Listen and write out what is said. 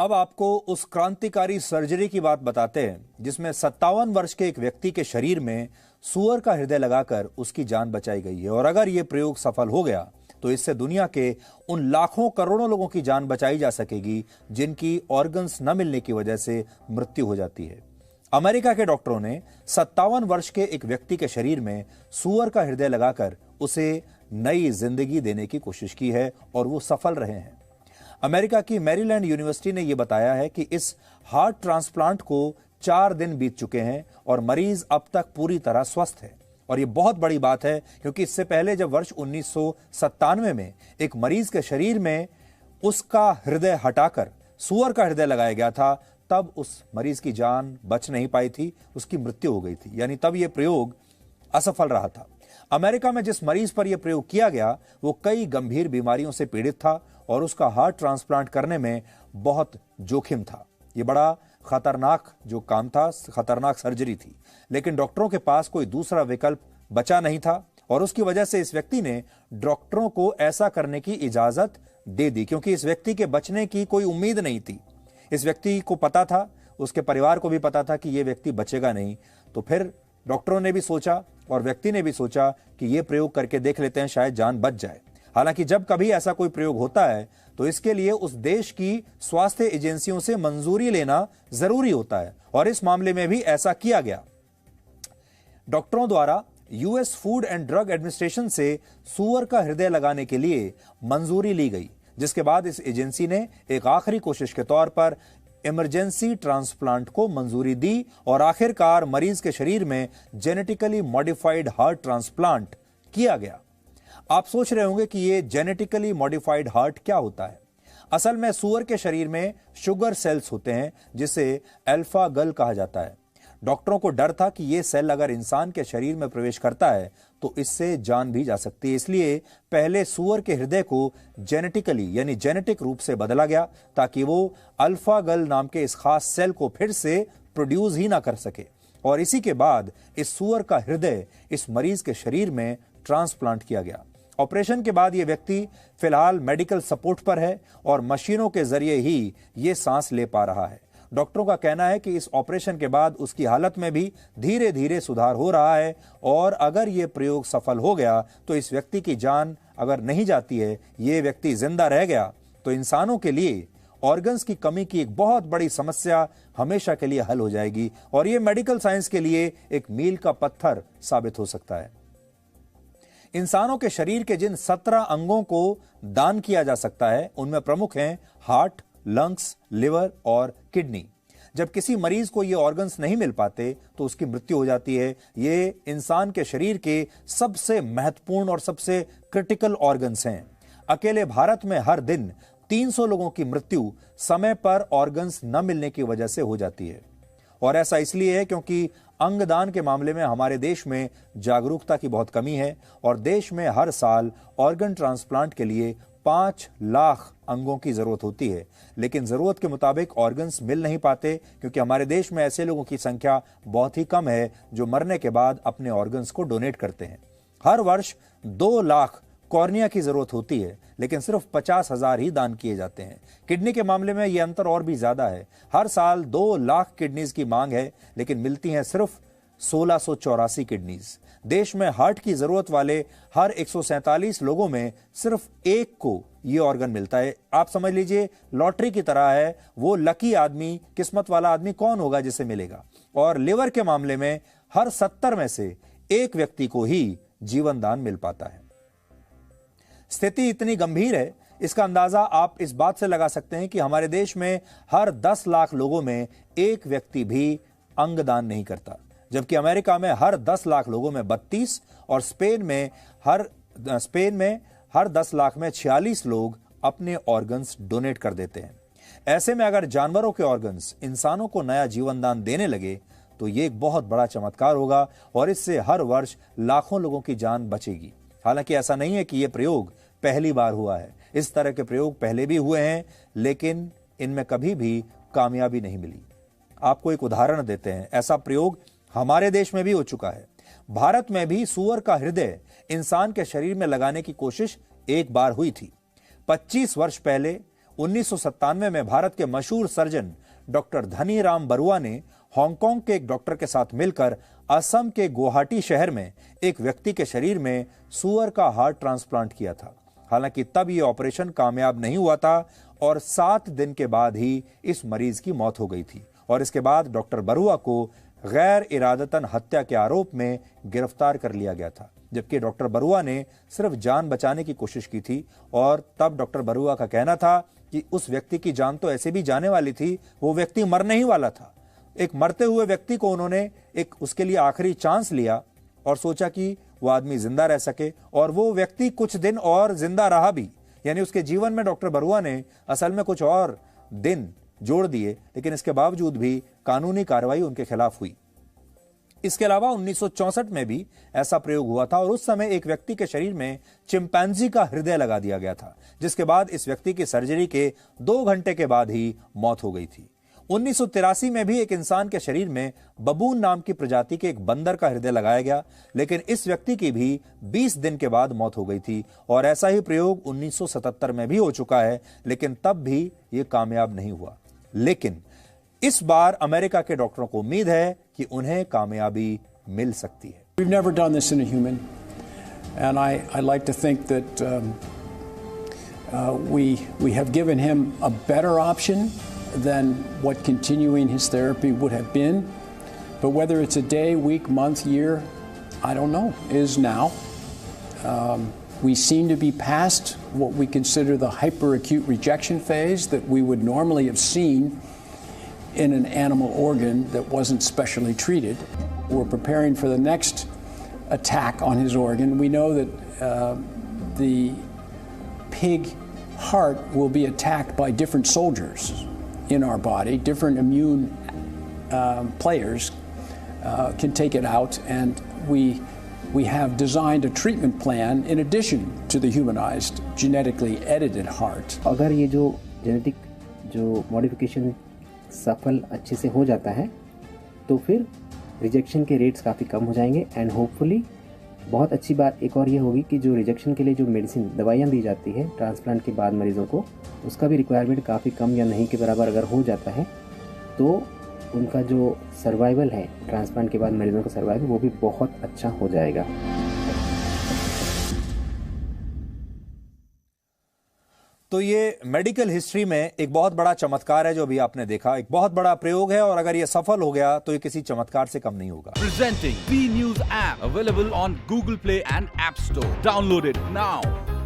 अब आपको उस क्रांतिकारी सर्जरी की बात बताते हैं जिसमें 57 वर्ष के एक व्यक्ति के शरीर में सूअर का हृदय लगाकर उसकी जान बचाई गई है। और अगर यह प्रयोग सफल हो गया तो इससे दुनिया के उन लाखों करोड़ों लोगों की जान बचाई जा सकेगी जिनकी ऑर्गन्स न मिलने की वजह से मृत्यु हो जाती है। अमेरिका के डॉक्टरों ने 57 वर्ष के एक व्यक्ति के शरीर में सूअर का हृदय लगाकर उसे नई जिंदगी देने की कोशिश की है और वो सफल रहे हैं। अमेरिका की मैरीलैंड यूनिवर्सिटी ने यह बताया है कि इस हार्ट ट्रांसप्लांट को 4 दिन बीत चुके हैं और मरीज अब तक पूरी तरह स्वस्थ है। और यह बहुत बड़ी बात है क्योंकि इससे पहले जब वर्ष 1997 में एक मरीज के शरीर में उसका हृदय हटाकर सूअर का हृदय लगाया गया था, तब उस मरीज की जान बच नहीं पाई थी, उसकी मृत्यु हो गई थी। यानी तब यह प्रयोग असफल रहा था। अमेरिका में जिस मरीज पर यह प्रयोग किया गया वो कई गंभीर बीमारियों से पीड़ित था और उसका हार्ट ट्रांसप्लांट करने में बहुत जोखिम था। यह बड़ा खतरनाक जो काम था, खतरनाक सर्जरी थी, लेकिन डॉक्टरों के पास कोई दूसरा विकल्प बचा नहीं था और उसकी वजह से इस व्यक्ति ने डॉक्टरों को ऐसा करने की इजाजत दे दी क्योंकि इस व्यक्ति के बचने की कोई उम्मीद नहीं थी। इस व्यक्ति को पता था, उसके परिवार को भी पता था कि यह व्यक्ति बचेगा नहीं। तो फिर डॉक्टरों ने भी सोचा और व्यक्ति ने भी सोचा कि यह प्रयोग करके देख लेते हैं, शायद जान बच जाए। हालांकि जब कभी ऐसा कोई प्रयोग होता है तो इसके लिए उस देश की स्वास्थ्य एजेंसियों से मंजूरी लेना जरूरी होता है और इस मामले में भी ऐसा किया गया। डॉक्टरों द्वारा US food and drug administration से सूअर का हृदय लगाने के लिए मंजूरी ली गई, जिसके बाद इस एजेंसी ने एक आखिरी कोशिश के तौर पर इमरजेंसी ट्रांसप्लांट को मंजूरी दी और आखिरकार मरीज के शरीर में जेनेटिकली मॉडिफाइड हार्ट ट्रांसप्लांट किया गया। आप सोच रहे होंगे कि ये जेनेटिकली मॉडिफाइड हार्ट क्या होता है। असल में सूअर के शरीर में शुगर सेल्स होते हैं जिसे अल्फा गल कहा जाता है। डॉक्टरों को डर था कि ये सेल अगर इंसान के शरीर में प्रवेश करता है तो इससे जान भी जा सकती है, इसलिए पहले सूअर के हृदय को जेनेटिकली यानी जेनेटिक रूप से बदला गया ताकि वो अल्फा गल नाम के इस खास सेल को फिर से प्रोड्यूस ही ना कर सके। और इसी के बाद इस सूअर का हृदय इस मरीज के शरीर में ट्रांसप्लांट किया गया। ऑपरेशन के बाद यह व्यक्ति फिलहाल मेडिकल सपोर्ट पर है और मशीनों के जरिए ही ये सांस ले पा रहा है। डॉक्टरों का कहना है कि इस ऑपरेशन के बाद उसकी हालत में भी धीरे धीरे सुधार हो रहा है और अगर यह प्रयोग सफल हो गया तो इस व्यक्ति की जान अगर नहीं जाती है, ये व्यक्ति जिंदा रह गया, तो इंसानों के लिए ऑर्गन्स की कमी की एक बहुत बड़ी समस्या हमेशा के लिए हल हो जाएगी और यह मेडिकल साइंस के लिए एक मील का पत्थर साबित हो सकता है। इंसानों के शरीर के जिन 17 अंगों को दान किया जा सकता है उनमें प्रमुख हैं हार्ट, लंग्स, लिवर और किडनी। जब किसी मरीज को ये ऑर्गन्स नहीं मिल पाते तो उसकी मृत्यु हो जाती है। ये इंसान के शरीर के सबसे महत्वपूर्ण और सबसे क्रिटिकल ऑर्गन्स हैं। अकेले भारत में हर दिन 300 लोगों की मृत्यु समय पर ऑर्गन्स न मिलने की वजह से हो जाती है और ऐसा इसलिए है क्योंकि अंगदान के मामले में हमारे देश में जागरूकता की बहुत कमी है और देश में हर साल ऑर्गन ट्रांसप्लांट के लिए 5 लाख अंगों की जरूरत होती है, लेकिन जरूरत के मुताबिक ऑर्गन्स मिल नहीं पाते क्योंकि हमारे देश में ऐसे लोगों की संख्या बहुत ही कम है जो मरने के बाद अपने ऑर्गन्स को डोनेट करते हैं। हर वर्ष 2 लाख कॉर्निया की जरूरत होती है लेकिन सिर्फ 50,000 ही दान किए जाते हैं। किडनी के मामले में यह अंतर और भी ज्यादा है। हर साल 2 लाख किडनीज की मांग है लेकिन मिलती हैं सिर्फ 1684 किडनीज। देश में हार्ट की जरूरत वाले हर 147 लोगों में सिर्फ एक को यह ऑर्गन मिलता है। आप समझ लीजिए लॉटरी की तरह है, वो लकी आदमी, किस्मत वाला आदमी कौन होगा जिसे मिलेगा। और लिवर के मामले में हर 70 में से एक व्यक्ति को ही जीवन दान मिल पाता है। स्थिति इतनी गंभीर है, इसका अंदाजा आप इस बात से लगा सकते हैं कि हमारे देश में हर 10 लाख लोगों में एक व्यक्ति भी अंगदान नहीं करता, जबकि अमेरिका में हर 10 लाख लोगों में 32 और स्पेन में हर 10 लाख में 46 लोग अपने ऑर्गन्स डोनेट कर देते हैं। ऐसे में अगर जानवरों के ऑर्गन्स इंसानों को नया जीवन दान देने लगे तो यह एक बहुत बड़ा चमत्कार होगा और इससे हर वर्ष लाखों लोगों की जान बचेगी। हालांकि ऐसा नहीं है कि यह प्रयोग पहली बार हुआ है, इस तरह के प्रयोग पहले भी हुए हैं लेकिन इनमें कभी भी कामयाबी नहीं मिली। आपको एक उदाहरण देते हैं, ऐसा प्रयोग हमारे देश में भी हो चुका है। भारत में भी सूअर का हृदय इंसान के शरीर में लगाने की कोशिश एक बार हुई थी। 25 वर्ष पहले 1997 में भारत के मशहूर सर्जन डॉक्टर धनी राम बरुआ ने हांगकांग के एक डॉक्टर के साथ मिलकर असम के गुवाहाटी शहर में एक व्यक्ति के शरीर में सूअर का हार्ट ट्रांसप्लांट किया था। हालांकि तब यह ऑपरेशन कामयाब नहीं हुआ था और 7 दिन के बाद ही इस मरीज की मौत हो गई थी और इसके बाद डॉक्टर बरुआ को गैर इरादतन हत्या के आरोप में गिरफ्तार कर लिया गया था, जबकि डॉक्टर बरुआ ने सिर्फ जान बचाने की कोशिश की थी और तब डॉक्टर बरुआ का कहना था कि उस व्यक्ति की जान तो ऐसे भी जाने वाली थी, वो व्यक्ति मरने ही वाला था। एक मरते हुए व्यक्ति को उन्होंने उसके लिए आखिरी चांस लिया और सोचा कि वो आदमी जिंदा रह सके और वो व्यक्ति कुछ दिन और जिंदा रहा भी, यानी उसके जीवन में डॉक्टर बरुआ ने असल में कुछ और दिन जोड़ दिए, लेकिन इसके बावजूद भी कानूनी कार्रवाई उनके खिलाफ हुई। इसके अलावा 1964 में भी ऐसा प्रयोग हुआ था और उस समय एक व्यक्ति के शरीर में चिंपैंजी का हृदय लगा दिया गया था, जिसके बाद इस व्यक्ति की सर्जरी के 2 घंटे के बाद ही मौत हो गई थी। 1983 में भी एक इंसान के शरीर में बबून नाम की प्रजाति के एक बंदर का हृदय लगाया गया, लेकिन इस व्यक्ति की भी 20 दिन के बाद मौत हो गई थी और ऐसा ही प्रयोग 1977 में भी हो चुका है, लेकिन तब भी यह कामयाब नहीं हुआ। लेकिन इस बार अमेरिका के डॉक्टरों को उम्मीद है कि उन्हें कामयाबी मिल सकती है। We've never done this in a human, and I like to think that we have given him a better option than what continuing his therapy would have been. But whether it's a day, week, month, year, I don't know. It is now. We seem to be past what we consider the hyperacute rejection phase that we would normally have seen in an animal organ that wasn't specially treated. We're preparing for the next attack on his organ. We know that the pig heart will be attacked by different soldiers in our body. Different immune players can take it out, and we have designed a treatment plan in addition to the humanized genetically edited heart. अगर ये जो genetic जो modification सफल अच्छे से हो जाता है तो फिर रिजेक्शन के रेट्स काफ़ी कम हो जाएंगे एंड होपफुली बहुत अच्छी बात एक और ये होगी कि जो रिजेक्शन के लिए जो मेडिसिन दवाइयाँ दी जाती है ट्रांसप्लांट के बाद मरीज़ों को, उसका भी रिक्वायरमेंट काफ़ी कम या नहीं के बराबर अगर हो जाता है तो उनका जो सर्वाइवल है ट्रांसप्लांट के बाद मरीज़ों का सर्वाइवल वो भी बहुत अच्छा हो जाएगा। तो ये मेडिकल हिस्ट्री में एक बहुत बड़ा चमत्कार है जो अभी आपने देखा, एक बहुत बड़ा प्रयोग है और अगर ये सफल हो गया तो ये किसी चमत्कार से कम नहीं होगा। Presenting B News app available on Google Play and App Store. Download it now.